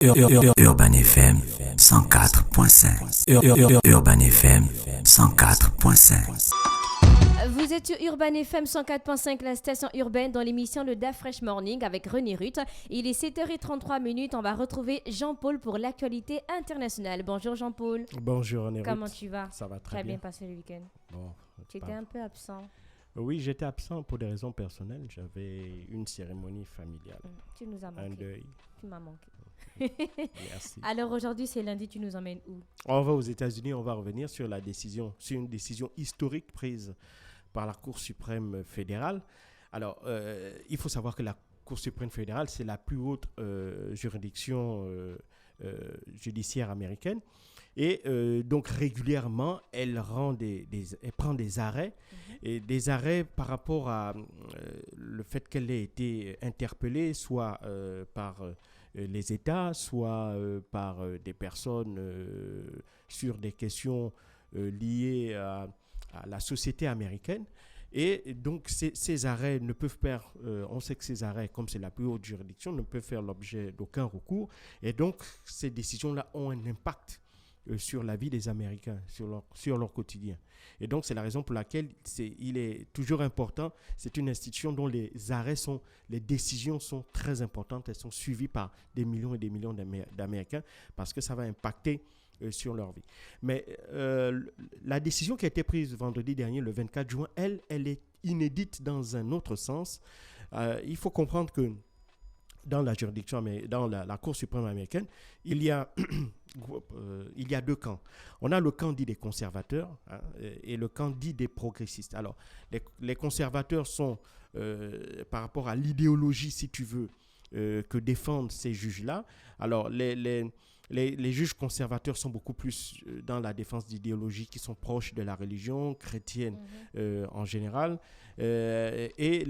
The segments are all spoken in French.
Urban FM 104.5. Urban FM 104.5. Vous êtes sur Urban FM 104.5, la station urbaine, dans l'émission Le Da Fresh Morning avec René Ruth. Il est 7h33. On va retrouver Jean-Paul pour l'actualité internationale. Bonjour Jean-Paul. Bonjour René Ruth. Comment tu vas? Ça va très très bien passé le week-end. Bon, tu étais un peu absent. Oui, j'étais absent pour des raisons personnelles. J'avais une cérémonie familiale. Tu nous as manqué. Un deuil. Tu m'as manqué. Merci. Alors aujourd'hui, c'est lundi, tu nous emmènes où? On va aux États-Unis, on va revenir sur une décision historique prise par la Cour suprême fédérale. Alors, il faut savoir que la Cour suprême fédérale, c'est la plus haute juridiction judiciaire américaine. Et donc, régulièrement, elle prend des arrêts, et des arrêts par rapport à le fait qu'elle ait été interpellée, soit par les États, soit par des personnes sur des questions liées à la société américaine. Et donc, ces arrêts ne peuvent pas, on sait que ces arrêts, comme c'est la plus haute juridiction, ne peuvent faire l'objet d'aucun recours. Et donc, ces décisions-là ont un impact sur la vie des Américains, sur leur quotidien. Et donc, c'est la raison pour laquelle il est toujours important. C'est une institution dont les décisions sont très importantes. Elles sont suivies par des millions et des millions d'Américains parce que ça va impacter sur leur vie. Mais la décision qui a été prise vendredi dernier, le 24 juin, elle est inédite dans un autre sens. Il faut comprendre que dans la juridiction, dans la Cour suprême américaine, il y a deux camps. On a le camp dit des conservateurs et le camp dit des progressistes. Alors, les conservateurs sont, par rapport à l'idéologie, si tu veux, que défendent ces juges-là. Alors, les juges conservateurs sont beaucoup plus dans la défense d'idéologies qui sont proches de la religion chrétienne en général. Et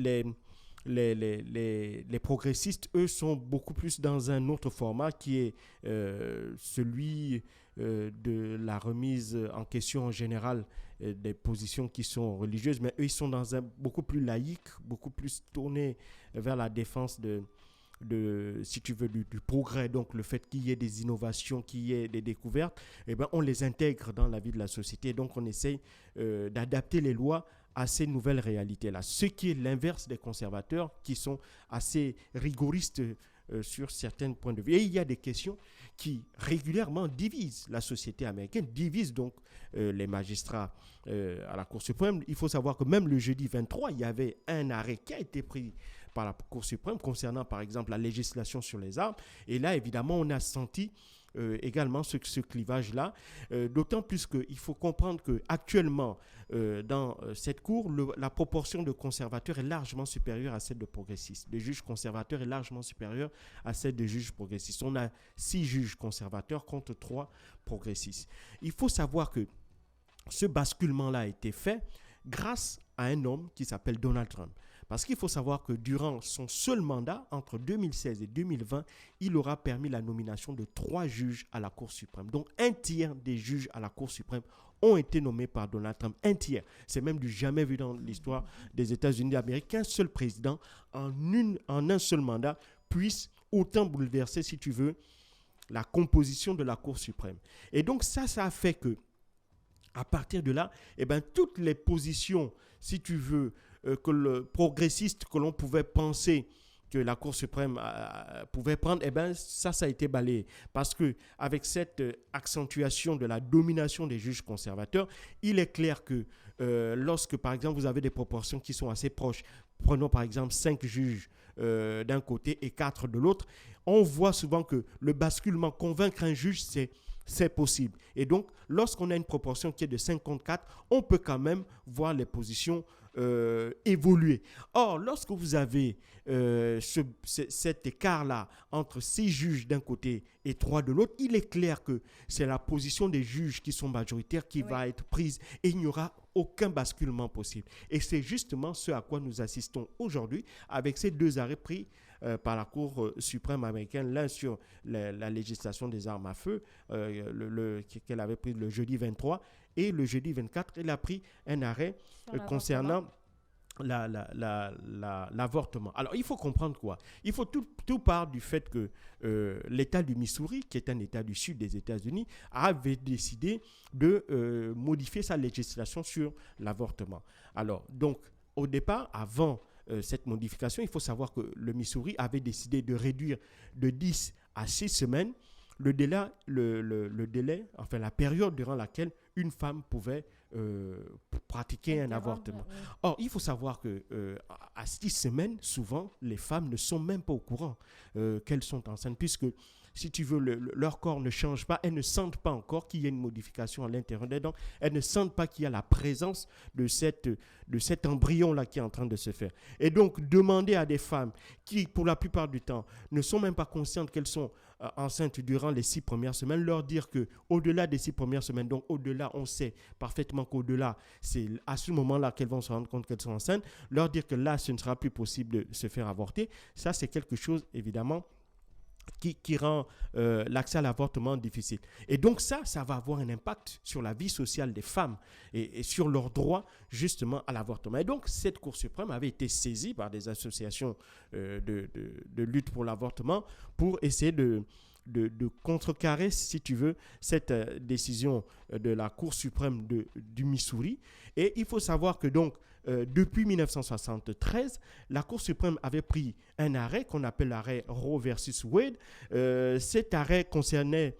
les progressistes, eux, sont beaucoup plus dans un autre format qui est celui de la remise en question en général des positions qui sont religieuses. Mais eux, ils sont dans un beaucoup plus laïque, beaucoup plus tourné vers la défense si tu veux, du progrès. Donc, le fait qu'il y ait des innovations, qu'il y ait des découvertes, eh ben, on les intègre dans la vie de la société. Donc, on essaye d'adapter les lois à ces nouvelles réalités-là. Ce qui est l'inverse des conservateurs qui sont assez rigoristes sur certains points de vue. Et il y a des questions qui régulièrement divisent la société américaine, divisent donc les magistrats à la Cour suprême. Il faut savoir que même le jeudi 23, il y avait un arrêt qui a été pris par la Cour suprême concernant par exemple la législation sur les armes. Et là, évidemment, on a senti également ce clivage-là, d'autant plus qu'il faut comprendre qu'actuellement, dans cette Cour, la proportion de conservateurs est largement supérieure à celle de progressistes. Le juge conservateur est largement supérieur à celle de juges progressistes. On a 6 juges conservateurs contre 3 progressistes. Il faut savoir que ce basculement-là a été fait grâce à un homme qui s'appelle Donald Trump. Parce qu'il faut savoir que durant son seul mandat, entre 2016 et 2020, il aura permis la nomination de 3 juges à la Cour suprême. Donc, un tiers des juges à la Cour suprême ont été nommés par Donald Trump. Un tiers. C'est même du jamais vu dans l'histoire des États-Unis d'Amérique qu'un seul président, en un seul mandat, puisse autant bouleverser, si tu veux, la composition de la Cour suprême. Et donc, ça a fait que, à partir de là, eh ben, toutes les positions, si tu veux, que le progressiste que l'on pouvait penser que la Cour suprême pouvait prendre, eh ben, ça a été balayé. Parce qu'avec cette accentuation de la domination des juges conservateurs, il est clair que lorsque, par exemple, vous avez des proportions qui sont assez proches, prenons par exemple 5 juges d'un côté et 4 de l'autre, on voit souvent que le basculement, convaincre un juge, c'est possible. Et donc, lorsqu'on a une proportion qui est de 54, on peut quand même voir les positions évoluer. Or, lorsque vous avez cet écart-là entre 6 juges d'un côté et 3 de l'autre, il est clair que c'est la position des juges qui sont majoritaires qui va être prise et il n'y aura aucun basculement possible. Et c'est justement ce à quoi nous assistons aujourd'hui avec ces 2 arrêts pris par la Cour suprême américaine, l'un sur la législation des armes à feu qu'elle avait pris le jeudi 23 et le jeudi 24, elle a pris un arrêt concernant l'avortement. Alors, il faut comprendre quoi? Il faut tout part du fait que l'État du Missouri, qui est un État du sud des États-Unis, avait décidé de modifier sa législation sur l'avortement. Alors, donc, au départ, avant cette modification, il faut savoir que le Missouri avait décidé de réduire de 10 à 6 semaines le délai, enfin la période durant laquelle une femme pouvait pratiquer un avortement. Or, il faut savoir que à 6 semaines, souvent, les femmes ne sont même pas au courant qu'elles sont enceintes, puisque si tu veux, leur corps ne change pas, elles ne sentent pas encore qu'il y a une modification à l'intérieur d'elles, donc elles ne sentent pas qu'il y a la présence de cet embryon-là qui est en train de se faire. Et donc, demander à des femmes qui, pour la plupart du temps, ne sont même pas conscientes qu'elles sont enceintes durant les 6 premières semaines, leur dire qu'au-delà des 6 premières semaines, donc au-delà, on sait parfaitement qu'au-delà, c'est à ce moment-là qu'elles vont se rendre compte qu'elles sont enceintes, leur dire que là, ce ne sera plus possible de se faire avorter, ça, c'est quelque chose, évidemment, qui rend l'accès à l'avortement difficile. Et donc ça va avoir un impact sur la vie sociale des femmes et sur leur droit justement à l'avortement. Et donc cette Cour suprême avait été saisie par des associations de lutte pour l'avortement pour essayer de contrecarrer, si tu veux, cette décision de la Cour suprême du Missouri. Et il faut savoir que donc, depuis 1973, la Cour suprême avait pris un arrêt qu'on appelle l'arrêt Roe versus Wade. Cet arrêt concernait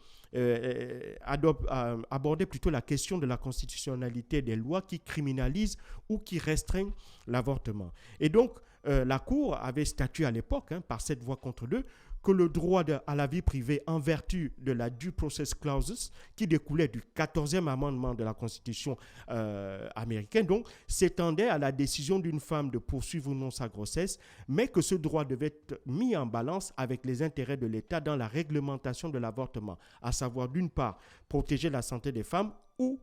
abordait plutôt la question de la constitutionnalité des lois qui criminalisent ou qui restreignent l'avortement. Et donc, la Cour avait statué à l'époque, par cette voie contre deux, que le droit à la vie privée en vertu de la Due Process Clause qui découlait du 14e amendement de la Constitution américaine, donc, s'étendait à la décision d'une femme de poursuivre ou non sa grossesse, mais que ce droit devait être mis en balance avec les intérêts de l'État dans la réglementation de l'avortement, à savoir d'une part protéger la santé des femmes ou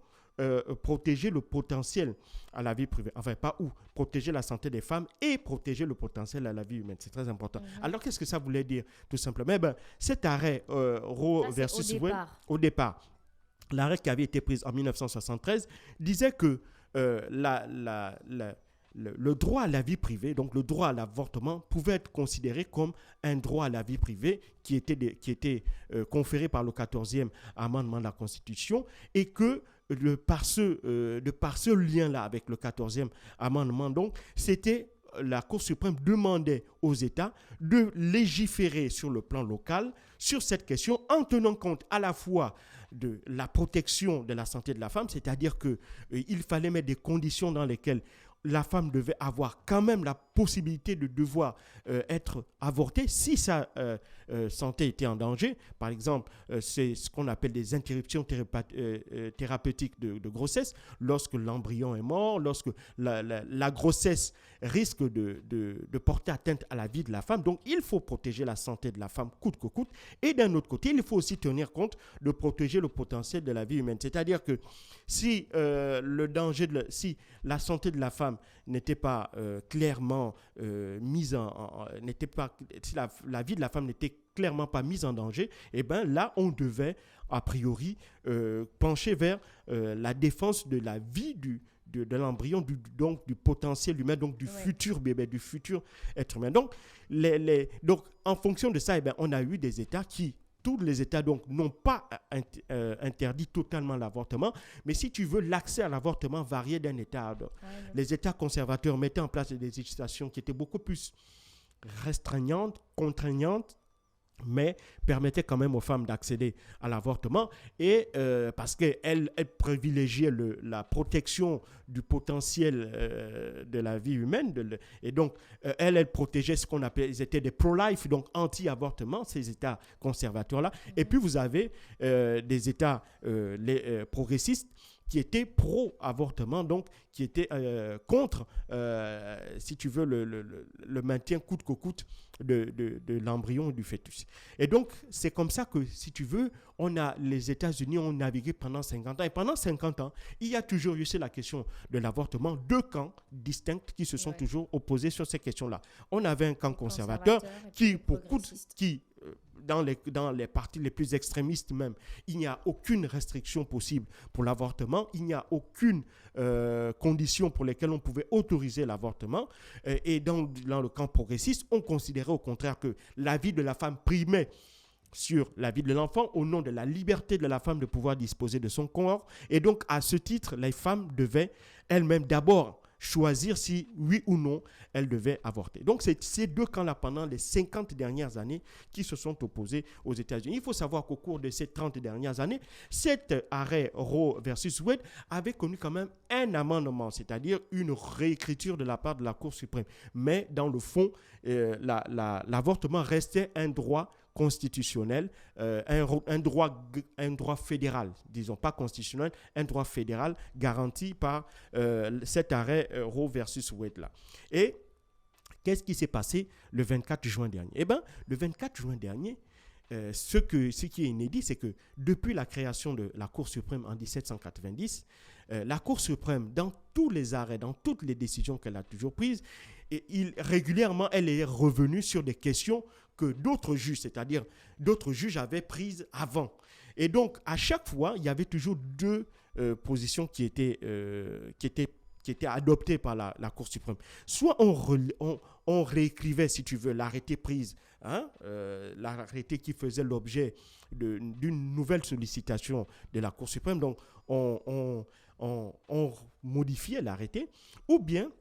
protéger le potentiel à la vie privée. Enfin, pas ou. Protéger la santé des femmes et protéger le potentiel à la vie humaine. C'est très important. Alors, qu'est-ce que ça voulait dire, tout simplement? Cet arrêt Roe versus Wade, au départ, l'arrêt qui avait été pris en 1973, disait que le droit à la vie privée, donc le droit à l'avortement, pouvait être considéré comme un droit à la vie privée qui était conféré par le 14e amendement de la Constitution et que de par ce lien-là avec le 14e amendement, donc, la Cour suprême demandait aux États de légiférer sur le plan local sur cette question en tenant compte à la fois de la protection de la santé de la femme, c'est-à-dire qu'il fallait mettre des conditions dans lesquelles la femme devait avoir quand même la possibilité de devoir être avortée si sa santé était en danger. Par exemple, c'est ce qu'on appelle des interruptions thérapeutiques de grossesse, lorsque l'embryon est mort, lorsque la grossesse risque de porter atteinte à la vie de la femme. Donc, il faut protéger la santé de la femme coûte que coûte. Et d'un autre côté, il faut aussi tenir compte de protéger le potentiel de la vie humaine. C'est-à-dire que si si la santé de la femme n'était pas clairement si la vie de la femme n'était clairement pas mise en danger, et bien là, on devait a priori pencher vers la défense de la vie de l'embryon, donc du potentiel humain, donc du futur bébé, du futur être humain. Donc, donc en fonction de ça, on a eu des États tous les États donc n'ont pas interdit totalement l'avortement, mais si tu veux, l'accès à l'avortement variait d'un État à l'autre. Les États conservateurs mettaient en place des législations qui étaient beaucoup plus restreignantes, contraignantes, mais permettait quand même aux femmes d'accéder à l'avortement et parce qu'elle privilégiait la protection du potentiel de la vie humaine et donc elle protégeait ce qu'on appelait, ils étaient des pro-life, donc anti-avortement, ces États conservateurs-là. Et puis vous avez des États progressistes qui étaient pro-avortement, donc qui étaient contre, si tu veux, le maintien coûte que coûte de l'embryon et du fœtus. Et donc, c'est comme ça que, si tu veux, les États-Unis ont navigué pendant 50 ans. Et pendant 50 ans, il y a toujours eu la question de l'avortement, deux camps distincts qui se sont toujours opposés sur ces questions-là. On avait un camp conservateur qui dans les partis les plus extrémistes même, il n'y a aucune restriction possible pour l'avortement, il n'y a aucune condition pour lesquelles on pouvait autoriser l'avortement. Et dans le camp progressiste, on considérait au contraire que la vie de la femme primait sur la vie de l'enfant au nom de la liberté de la femme de pouvoir disposer de son corps. Et donc, à ce titre, les femmes devaient elles-mêmes d'abord choisir si, oui ou non, elles devaient avorter. Donc, c'est ces deux camps-là, pendant les 50 dernières années, qui se sont opposés aux États-Unis. Il faut savoir qu'au cours de ces 30 dernières années, cet arrêt Roe versus Wade avait connu quand même un amendement, c'est-à-dire une réécriture de la part de la Cour suprême. Mais dans le fond, l'avortement restait un droit constitutionnel, un droit fédéral, disons pas constitutionnel, un droit fédéral garanti par cet arrêt Roe versus Wade là. Et qu'est-ce qui s'est passé le 24 juin dernier? Eh bien, le 24 juin dernier, ce qui est inédit, c'est que depuis la création de la Cour suprême en 1790, la Cour suprême, dans tous les arrêts, dans toutes les décisions qu'elle a toujours prises, régulièrement, elle est revenue sur des questions que d'autres juges, c'est-à-dire d'autres juges avaient prises avant. Et donc, à chaque fois, il y avait toujours deux positions qui étaient adoptées par la Cour suprême. Soit on réécrivait, si tu veux, l'arrêté prise, l'arrêté qui faisait l'objet d'une nouvelle sollicitation de la Cour suprême, donc on modifiait l'arrêté, ou bien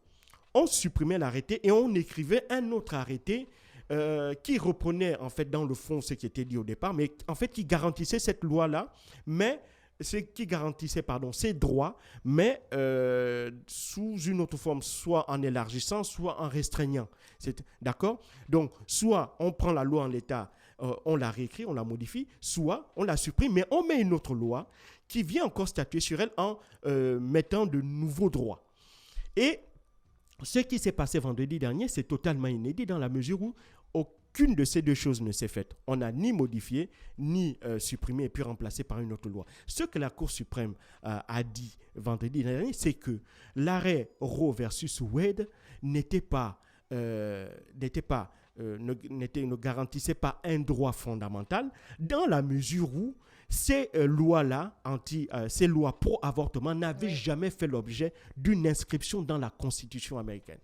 on supprimait l'arrêté et on écrivait un autre arrêté qui reprenait en fait dans le fond ce qui était dit au départ, mais en fait qui garantissait cette loi-là, mais qui garantissait ces droits, mais sous une autre forme, soit en élargissant, soit en restreignant. D'accord? Donc, soit on prend la loi en l'état, on la réécrit, on la modifie, soit on la supprime, mais on met une autre loi qui vient encore statuer sur elle en mettant de nouveaux droits. Et ce qui s'est passé vendredi dernier, c'est totalement inédit dans la mesure où aucune de ces deux choses ne s'est faite. On n'a ni modifié, ni supprimé et puis remplacé par une autre loi. Ce que la Cour suprême a dit vendredi dernier, c'est que l'arrêt Roe versus Wade ne garantissait pas un droit fondamental dans la mesure où ces lois-là, ces lois pro-avortement n'avaient jamais fait l'objet d'une inscription dans la Constitution américaine.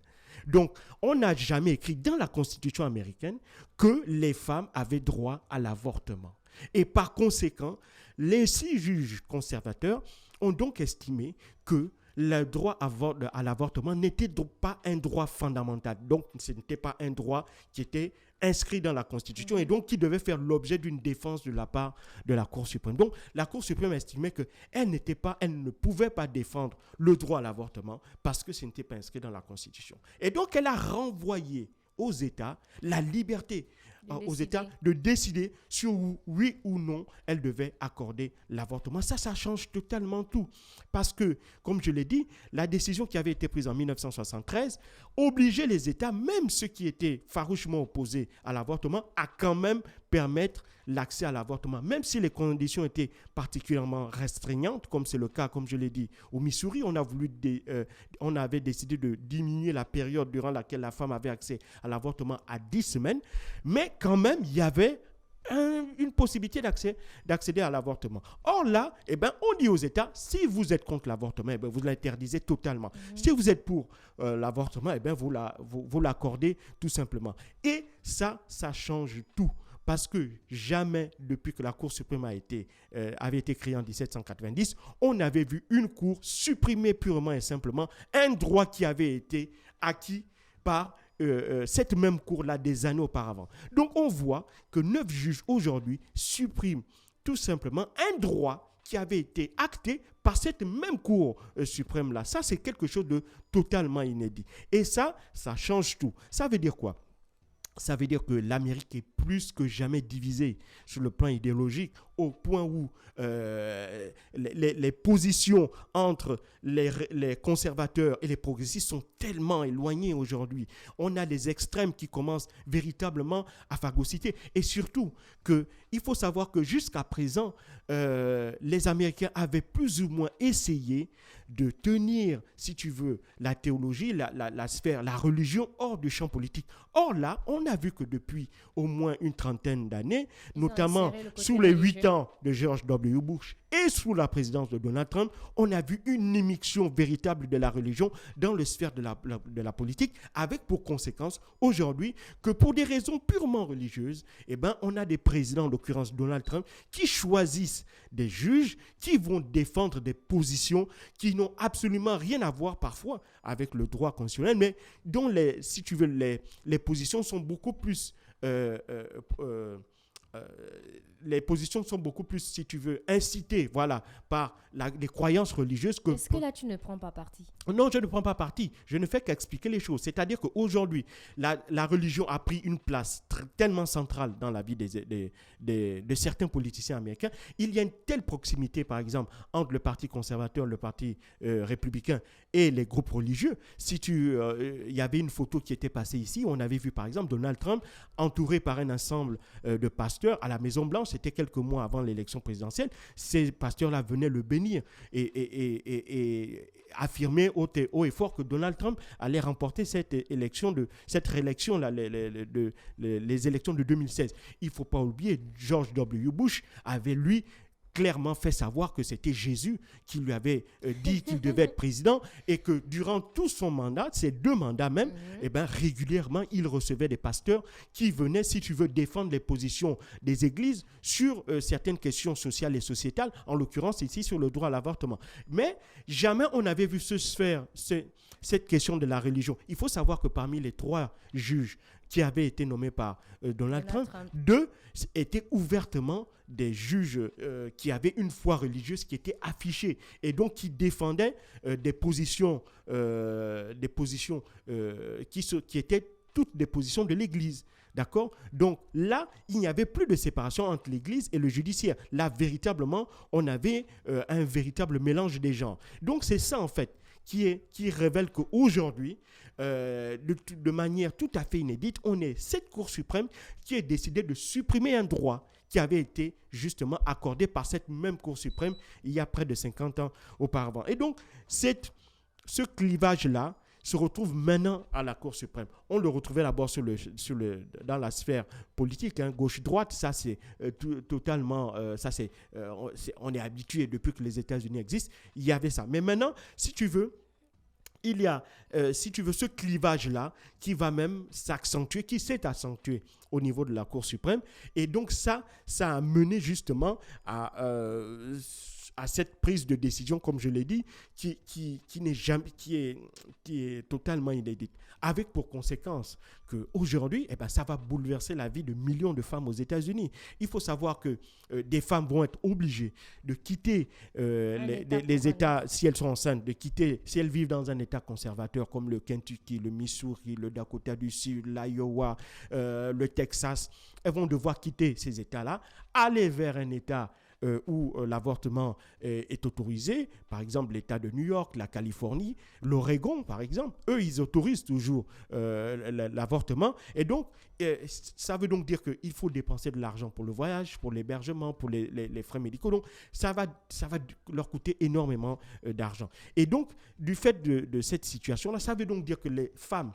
Donc, on n'a jamais écrit dans la Constitution américaine que les femmes avaient droit à l'avortement. Et par conséquent, les 6 juges conservateurs ont donc estimé que le droit à l'avortement n'était donc pas un droit fondamental. Donc, ce n'était pas un droit qui était inscrit dans la Constitution et donc qui devait faire l'objet d'une défense de la part de la Cour suprême. Donc, la Cour suprême estimait qu'elle ne pouvait pas défendre le droit à l'avortement parce que ce n'était pas inscrit dans la Constitution. Et donc, elle a renvoyé aux États la liberté aux États de décider sur oui ou non elles devaient accorder l'avortement. Ça change totalement tout. Parce que, comme je l'ai dit, la décision qui avait été prise en 1973 obligeait les États, même ceux qui étaient farouchement opposés à l'avortement, à quand même permettre l'accès à l'avortement, même si les conditions étaient particulièrement restreignantes, comme c'est le cas, comme je l'ai dit, au Missouri, on avait décidé de diminuer la période durant laquelle la femme avait accès à l'avortement à 10 semaines, mais quand même, il y avait une possibilité d'accéder à l'avortement. Or là, on dit aux États, si vous êtes contre l'avortement, vous l'interdisez totalement. Si vous êtes pour l'avortement, vous l'accordez tout simplement. Et ça change tout. Parce que jamais, depuis que la Cour suprême avait été créée en 1790, on avait vu une Cour supprimer purement et simplement un droit qui avait été acquis par cette même Cour-là des années auparavant. Donc on voit que 9 juges aujourd'hui suppriment tout simplement un droit qui avait été acté par cette même Cour suprême-là. Ça, c'est quelque chose de totalement inédit. Et ça change tout. Ça veut dire quoi ? Ça veut dire que l'Amérique est plus que jamais divisée sur le plan idéologique au point où les positions entre les conservateurs et les progressistes sont tellement éloignées aujourd'hui. On a des extrêmes qui commencent véritablement à phagocyter. Et surtout, il faut savoir que jusqu'à présent, les Américains avaient plus ou moins essayé de tenir, si tu veux, la théologie, la sphère, la religion hors du champ politique. Or là, on a vu que depuis au moins une trentaine d'années, notamment sous les 8 ans de George W. Bush et sous la présidence de Donald Trump, on a vu une immixtion véritable de la religion dans le sphère de la politique, avec pour conséquence aujourd'hui que pour des raisons purement religieuses, on a des présidents, en l'occurrence Donald Trump, qui choisissent des juges qui vont défendre des positions qui n'ont absolument rien à voir parfois avec le droit constitutionnel, mais dont si tu veux, les positions sont beaucoup plus les positions sont beaucoup plus, si tu veux, incitées, voilà, par les croyances religieuses. Est-ce que là, tu ne prends pas parti? Non, je ne prends pas parti. Je ne fais qu'expliquer les choses. C'est-à-dire qu'aujourd'hui, la religion a pris une place tellement centrale dans la vie de certains politiciens américains. Il y a une telle proximité, par exemple, entre le Parti conservateur, le Parti républicain et les groupes religieux. Il y avait une photo qui était passée ici. On avait vu, par exemple, Donald Trump entouré par un ensemble de pasteurs à la Maison-Blanche. C'était quelques mois avant l'élection présidentielle. Ces pasteurs-là venaient le bénir et affirmer haut et fort que Donald Trump allait remporter cette réélection, les élections de 2016. Il ne faut pas oublier, George W. Bush avait, lui, clairement fait savoir que c'était Jésus qui lui avait dit qu'il devait être président et que durant tout son mandat, ces 2 mandats même, régulièrement, il recevait des pasteurs qui venaient, si tu veux, défendre les positions des églises sur certaines questions sociales et sociétales, en l'occurrence ici sur le droit à l'avortement. Mais jamais on n'avait vu se faire cette question de la religion. Il faut savoir que parmi les 3 juges qui avaient été nommés par Donald Trump, 2 étaient ouvertement des juges qui avaient une foi religieuse qui était affichée et donc qui défendaient des positions qui étaient toutes des positions de l'Église. D'accord? Donc là, il n'y avait plus de séparation entre l'Église et le judiciaire. Là, véritablement, on avait un véritable mélange des genres. Donc c'est ça, en fait, qui révèle qu'aujourd'hui, de manière tout à fait inédite, on est cette Cour suprême qui a décidé de supprimer un droit qui avait été justement accordé par cette même Cour suprême il y a près de 50 ans auparavant. Et donc, ce clivage-là se retrouve maintenant à la Cour suprême. On le retrouvait d'abord dans la sphère politique, gauche-droite, ça c'est totalement, on est habitué depuis que les États-Unis existent, il y avait ça. Mais maintenant, si tu veux, il y a, ce clivage-là qui va même s'accentuer, qui s'est accentué au niveau de la Cour suprême. Et donc ça a mené justement à cette prise de décision, comme je l'ai dit, qui est totalement inédite. Avec pour conséquence qu'aujourd'hui, ça va bouleverser la vie de millions de femmes aux États-Unis. Il faut savoir que des femmes vont être obligées de quitter les États, si elles sont enceintes, si elles vivent dans un État conservateur comme le Kentucky, le Missouri, le Dakota du Sud, l'Iowa, le Texas. Elles vont devoir quitter ces États-là, aller vers un État où l'avortement est autorisé, par exemple l'État de New York, la Californie, l'Oregon par exemple, eux ils autorisent toujours l'avortement et donc ça veut donc dire qu'il faut dépenser de l'argent pour le voyage, pour l'hébergement, pour les frais médicaux, donc ça va leur coûter énormément d'argent. Et donc du fait de cette situation-là, ça veut donc dire que les femmes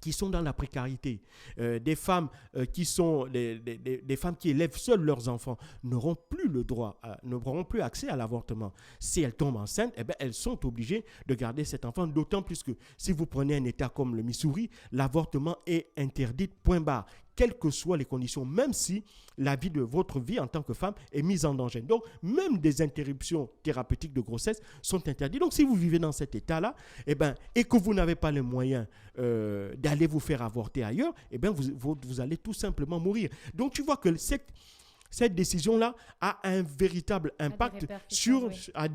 qui sont dans la précarité, des femmes qui sont des femmes qui élèvent seules leurs enfants n'auront plus accès à l'avortement. Si elles tombent enceintes, elles sont obligées de garder cet enfant, d'autant plus que si vous prenez un État comme le Missouri, l'avortement est interdit, point barre, quelles que soient les conditions, même si la vie de votre vie en tant que femme est mise en danger. Donc, même des interruptions thérapeutiques de grossesse sont interdites. Donc, si vous vivez dans cet état-là, et que vous n'avez pas les moyens d'aller vous faire avorter ailleurs, vous allez tout simplement mourir. Donc, tu vois que cette décision-là a un véritable impact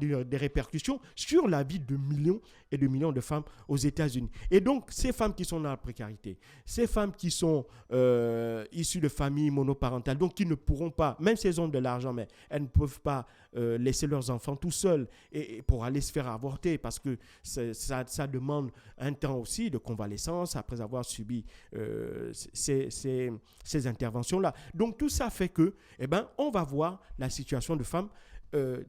des répercussions sur la vie de millions et de millions de femmes aux États-Unis. Et donc, ces femmes qui sont dans la précarité, ces femmes qui sont issues de familles monoparentales, donc qui ne pourront pas, même si elles ont de l'argent, mais elles ne peuvent pas laisser leurs enfants tout seuls et pour aller se faire avorter, parce que ça demande un temps aussi de convalescence après avoir subi ces interventions-là. Donc, tout ça fait que, on va voir la situation de femmes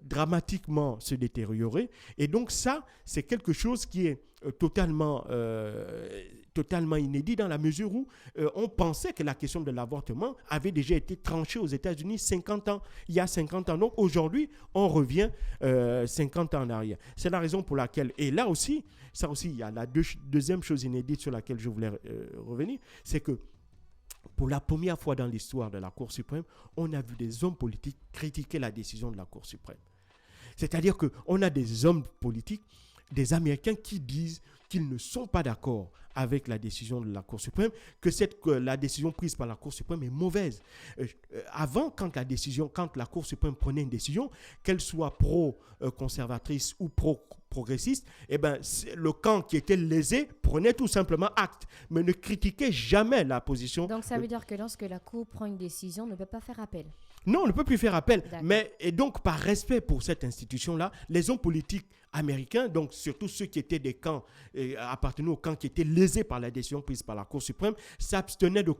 dramatiquement se détériorer. Et donc ça, c'est quelque chose qui est totalement inédit dans la mesure où on pensait que la question de l'avortement avait déjà été tranchée aux États-Unis il y a 50 ans. Donc aujourd'hui, on revient 50 ans en arrière. C'est la raison pour laquelle, et là aussi, il y a la deuxième chose inédite sur laquelle je voulais revenir, c'est que pour la première fois dans l'histoire de la Cour suprême, on a vu des hommes politiques critiquer la décision de la Cour suprême. C'est-à-dire qu'on a des hommes politiques, des Américains qui disent qu'ils ne sont pas d'accord avec la décision de la Cour suprême, que la décision prise par la Cour suprême est mauvaise. Avant, quand la Cour suprême prenait une décision, qu'elle soit pro-conservatrice ou pro-progressiste, le camp qui était lésé prenait tout simplement acte, mais ne critiquait jamais la position. Donc ça veut dire que lorsque la Cour prend une décision, on ne peut pas faire appel. Non, on ne peut plus faire appel. Et donc, par respect pour cette institution-là, les hommes politiques américains, donc surtout ceux qui étaient des camps, appartenant au camp qui était lésé par la décision prise par la Cour suprême, s'abstenaient de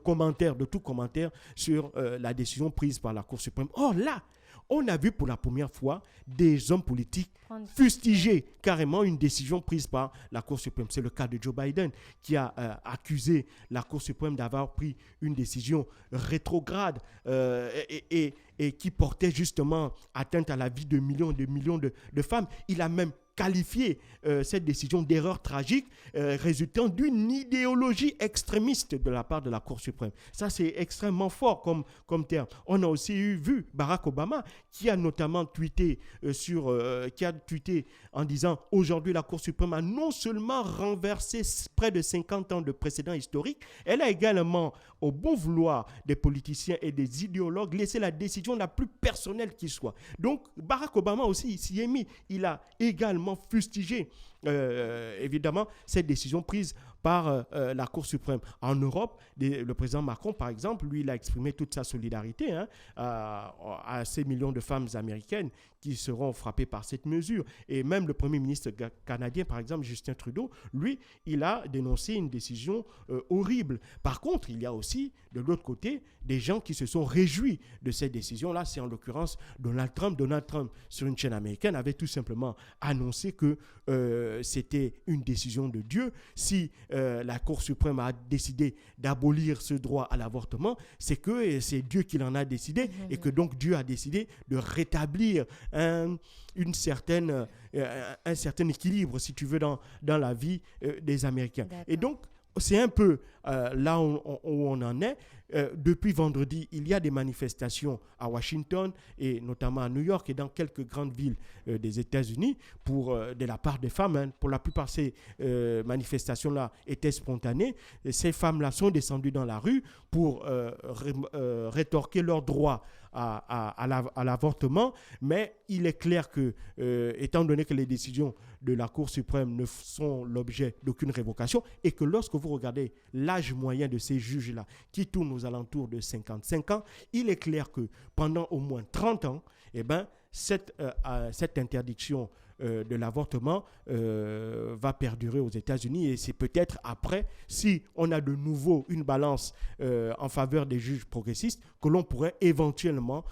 tout commentaire sur la décision prise par la Cour suprême. Or là, on a vu pour la première fois des hommes politiques fustiger carrément une décision prise par la Cour suprême. C'est le cas de Joe Biden qui a accusé la Cour suprême d'avoir pris une décision rétrograde et qui portait justement atteinte à la vie de millions et de millions de femmes. Il a même qualifié cette décision d'erreur tragique résultant d'une idéologie extrémiste de la part de la Cour suprême. Ça, c'est extrêmement fort comme terme. On a aussi vu Barack Obama qui a notamment tweeté en disant « Aujourd'hui, la Cour suprême a non seulement renversé près de 50 ans de précédents historiques, elle a également, au bon vouloir des politiciens et des idéologues, laissé la décision la plus personnelle qui soit. » Donc, Barack Obama aussi s'y est mis. Il a également fustigé évidemment cette décision prise par la Cour suprême. En Europe, le président Macron, par exemple, lui, il a exprimé toute sa solidarité à ces millions de femmes américaines qui seront frappées par cette mesure. Et même le Premier ministre canadien, par exemple, Justin Trudeau, lui, il a dénoncé une décision horrible. Par contre, il y a aussi, de l'autre côté, des gens qui se sont réjouis de cette décision-là. C'est en l'occurrence Donald Trump. Donald Trump, sur une chaîne américaine, avait tout simplement annoncé que c'était une décision de Dieu. Si la Cour suprême a décidé d'abolir ce droit à l'avortement, c'est que c'est Dieu qui l'en a décidé et que donc Dieu a décidé de rétablir un certain équilibre, si tu veux, dans la vie des Américains. D'accord. Et donc, c'est un peu là où on en est. Depuis vendredi, il y a des manifestations à Washington et notamment à New York et dans quelques grandes villes des États-Unis de la part des femmes. Pour la plupart, ces manifestations-là étaient spontanées. Et ces femmes-là sont descendues dans la rue pour rétorquer leur droit à l'avortement. Mais il est clair que, étant donné que les décisions de la Cour suprême ne sont l'objet d'aucune révocation et que lorsque vous regardez l'âge moyen de ces juges-là qui tournent aux alentours de 55 ans, il est clair que pendant au moins 30 ans, cette interdiction de l'avortement va perdurer aux États-Unis et c'est peut-être après, si on a de nouveau une balance en faveur des juges progressistes, que l'on pourrait éventuellement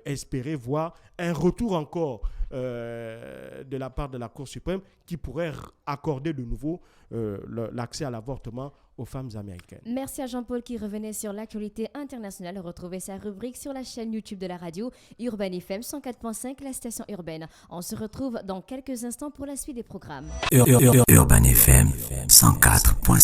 espérer voir un retour encore de la part de la Cour suprême qui pourrait accorder de nouveau l'accès à l'avortement aux femmes américaines. Merci à Jean-Paul qui revenait sur l'actualité internationale. Retrouvez sa rubrique sur la chaîne YouTube de la radio Urban FM 104.5, la station urbaine. On se retrouve dans quelques instants pour la suite des programmes. Urban FM 104.5.